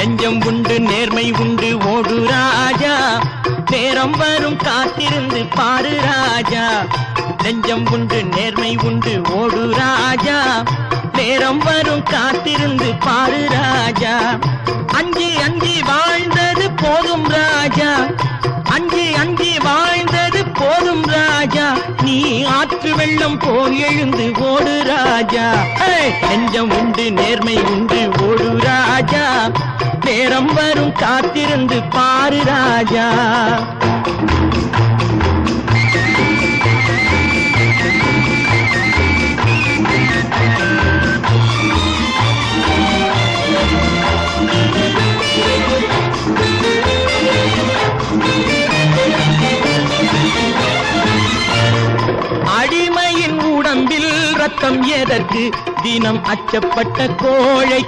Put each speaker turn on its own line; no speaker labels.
நெஞ்சம் உண்டு நேர்மை உண்டு ஓடு ராஜா, நேரம் வரும் காத்திருந்து பாரு ராஜா. நெஞ்சம் உண்டு நேர்மை உண்டு ஓடு ராஜா, நேரம் வரும் காத்திருந்து பாரு ராஜா. அஞ்சி அஞ்சி வாழ்ந்தது போதும் ராஜா, அஞ்சி அஞ்சி வாழ்ந்தது போதும் ராஜா. நீ ஆற்று வெள்ளம் போல் எழுந்து ஓடு ராஜா. நெஞ்சம் உண்டு நேர்மை உண்டு ஓடு ராஜா, நேரம் வரும் காத்திருந்து பாரு ராஜா. அடிமையின் உடம்பில் ரத்தம் எதற்கு, தினம் அச்சப்பட்ட கோழைக்கு